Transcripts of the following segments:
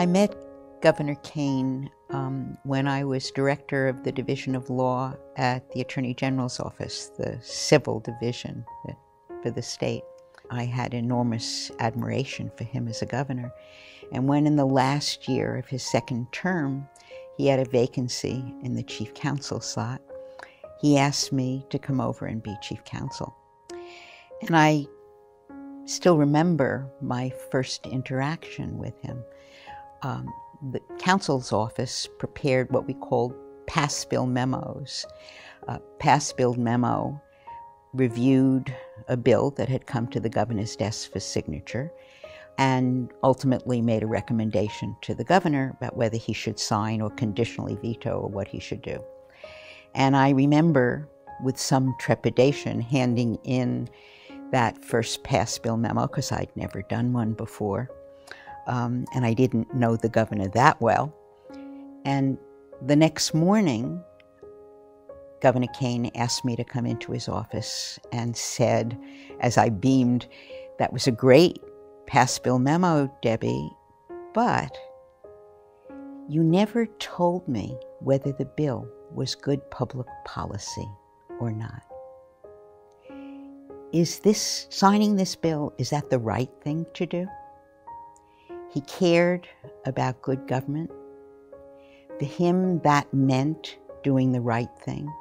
I met Governor Kean when I was director of the Division of Law at the Attorney General's office, the civil division for the state. I had enormous admiration for him as a governor. And when in the last year of his second term, he had a vacancy in the chief counsel slot, he asked me to come over and be chief counsel. And I still remember my first interaction with him. The counsel's office prepared what we called pass-bill memos. Pass-bill memo reviewed a bill that had come to the governor's desk for signature and ultimately made a recommendation to the governor about whether he should sign or conditionally veto or what he should do. And I remember with some trepidation handing in that first pass-bill memo, because I'd never done one before. And I didn't know the governor that well. And the next morning, Governor Kean asked me to come into his office and said, as I beamed, "That was a great pass-bill memo, Debbie, but you never told me whether the bill was good public policy or not. Signing this bill, is that the right thing to do?" He cared about good government. For him, that meant doing the right thing.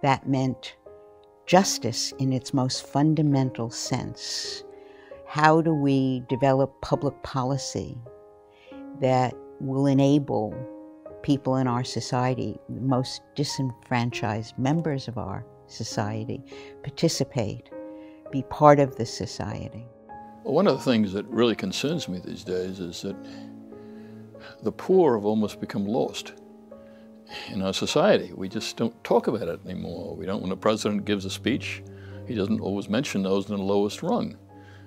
That meant justice in its most fundamental sense. How do we develop public policy that will enable people in our society, the most disenfranchised members of our society, participate, be part of the society? Well, one of the things that really concerns me these days is that the poor have almost become lost in our society. We just don't talk about it anymore. When the president gives a speech, he doesn't always mention those in the lowest rung.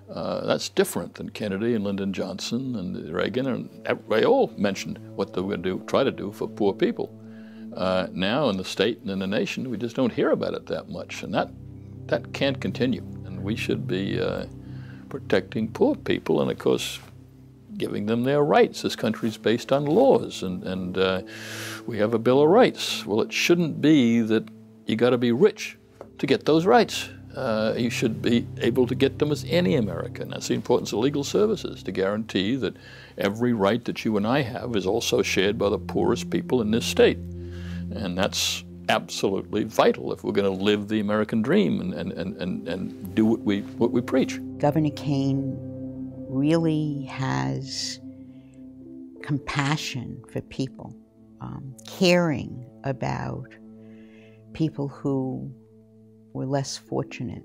That's different than Kennedy and Lyndon Johnson and Reagan, and they all mentioned what they would try to do for poor people. Now in the state and in the nation, we just don't hear about it that much, and that can't continue. And we should be protecting poor people and, of course, giving them their rights. This country's based on laws, and we have a Bill of Rights. Well, it shouldn't be that you got to be rich to get those rights. You should be able to get them as any American. That's the importance of legal services, to guarantee that every right that you and I have is also shared by the poorest people in this state. And that's absolutely vital if we're going to live the American dream and do what we preach. Governor Kean really has compassion for people, caring about people who were less fortunate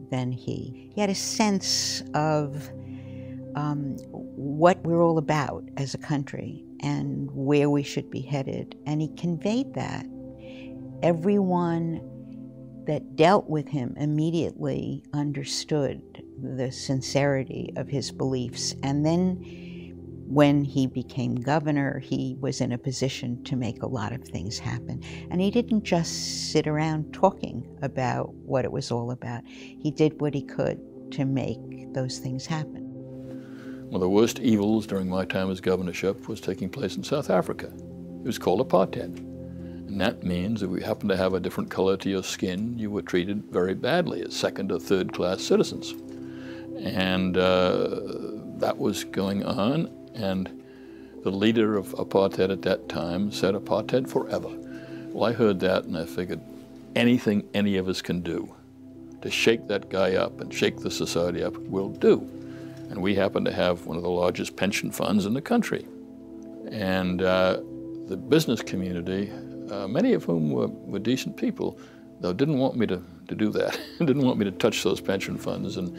than he. He had a sense of what we're all about as a country and where we should be headed, and he conveyed that. Everyone that dealt with him immediately understood the sincerity of his beliefs. And then when he became governor, he was in a position to make a lot of things happen. And he didn't just sit around talking about what it was all about. He did what he could to make those things happen. One of the worst evils during my time as governorship was taking place in South Africa. It was called apartheid. And that means if you happen to have a different color to your skin, you were treated very badly as second or third class citizens. And that was going on, and the leader of apartheid at that time said, "Apartheid forever." Well, I heard that and I figured anything any of us can do to shake that guy up and shake the society up, we'll do. And we happen to have one of the largest pension funds in the country. And the business community, many of whom were decent people, though didn't want me to do that, didn't want me to touch those pension funds, and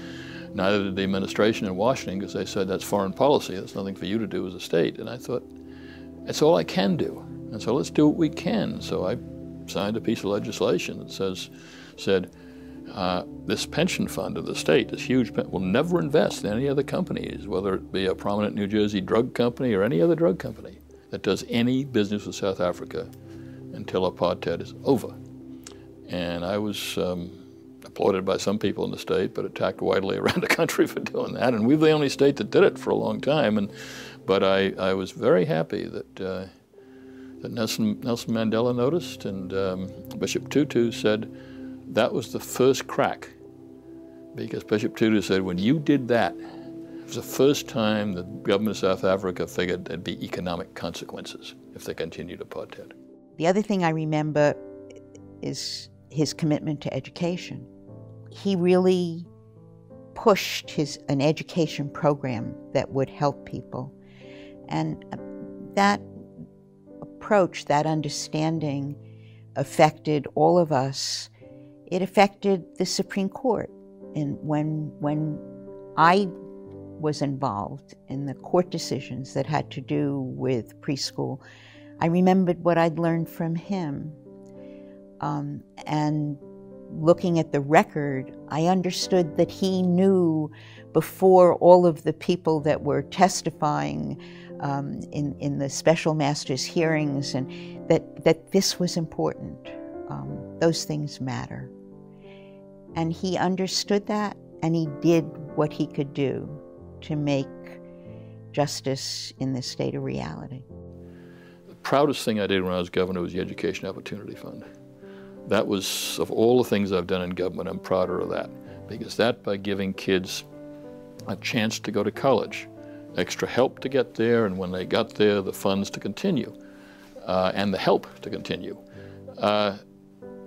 neither did the administration in Washington, because they said that's foreign policy, that's nothing for you to do as a state. And I thought, that's all I can do, and so let's do what we can. So I signed a piece of legislation that said, this pension fund of the state, this huge will never invest in any other companies, whether it be a prominent New Jersey drug company or any other drug company that does any business with South Africa until apartheid is over. And I was applauded by some people in the state, but attacked widely around the country for doing that. And we were the only state that did it for a long time. And But I was very happy that Nelson Mandela noticed, and Bishop Tutu said that was the first crack, because Bishop Tutu said when you did that, it was the first time the government of South Africa figured there'd be economic consequences if they continued apartheid. The other thing I remember is his commitment to education. He really pushed an education program that would help people. And that approach, that understanding affected all of us. It affected the Supreme Court. And when I was involved in the court decisions that had to do with preschool, I remembered what I'd learned from him. And looking at the record, I understood that he knew before all of the people that were testifying in the special master's hearings, and that this was important. Those things matter. And he understood that, and he did what he could do to make justice in this state a reality. The proudest thing I did when I was governor was the Education Opportunity Fund. That was, of all the things I've done in government, I'm prouder of that, because that, by giving kids a chance to go to college, extra help to get there, and when they got there, the funds to continue, and the help to continue.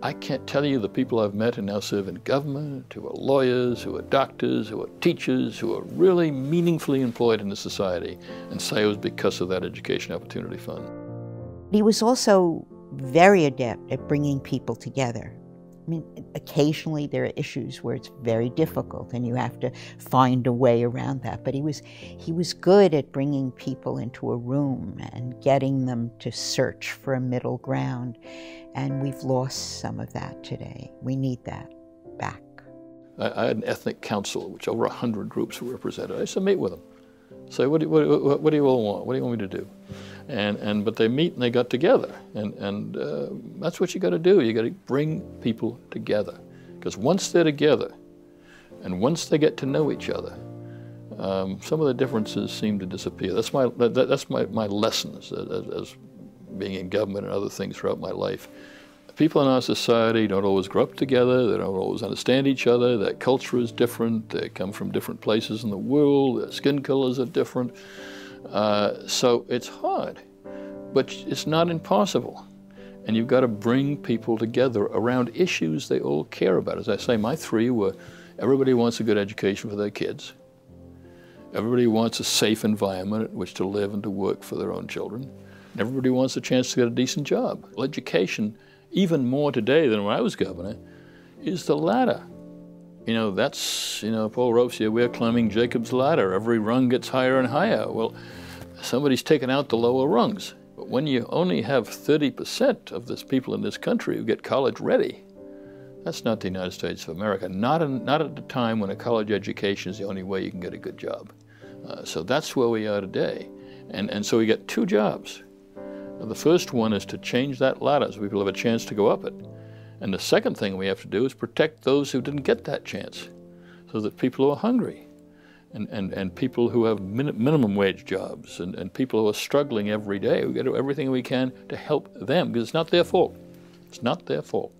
I can't tell you the people I've met who now serve in government, who are lawyers, who are doctors, who are teachers, who are really meaningfully employed in the society, and say it was because of that Education Opportunity Fund. He was also very adept at bringing people together. I mean, occasionally there are issues where it's very difficult and you have to find a way around that, but he was good at bringing people into a room and getting them to search for a middle ground, and we've lost some of that today. We need that back. I had an ethnic council, which over 100 groups were represented. I used to meet with them. Say, what do you all want? What do you want me to do? But they meet and they got together, and that's what you got to do. You got to bring people together, because once they're together, and once they get to know each other, some of the differences seem to disappear. That's my lessons as being in government and other things throughout my life. People in our society don't always grow up together, they don't always understand each other, their culture is different, they come from different places in the world, their skin colors are different. So it's hard, but it's not impossible. And you've got to bring people together around issues they all care about. As I say, my three were, everybody wants a good education for their kids. Everybody wants a safe environment in which to live and to work for their own children. And everybody wants a chance to get a decent job. Well, education, even more today than when I was governor, is the ladder. You know, that's, Paul Rope said, we're climbing Jacob's ladder. Every rung gets higher and higher. Well, somebody's taken out the lower rungs. But when you only have 30% of the people in this country who get college ready, that's not the United States of America. Not at the time when a college education is the only way you can get a good job. So that's where we are today. And so we get two jobs. The first one is to change that ladder so people have a chance to go up it. And the second thing we have to do is protect those who didn't get that chance, so that people who are hungry and people who have minimum wage jobs and people who are struggling every day, we got to do everything we can to help them, because it's not their fault. It's not their fault.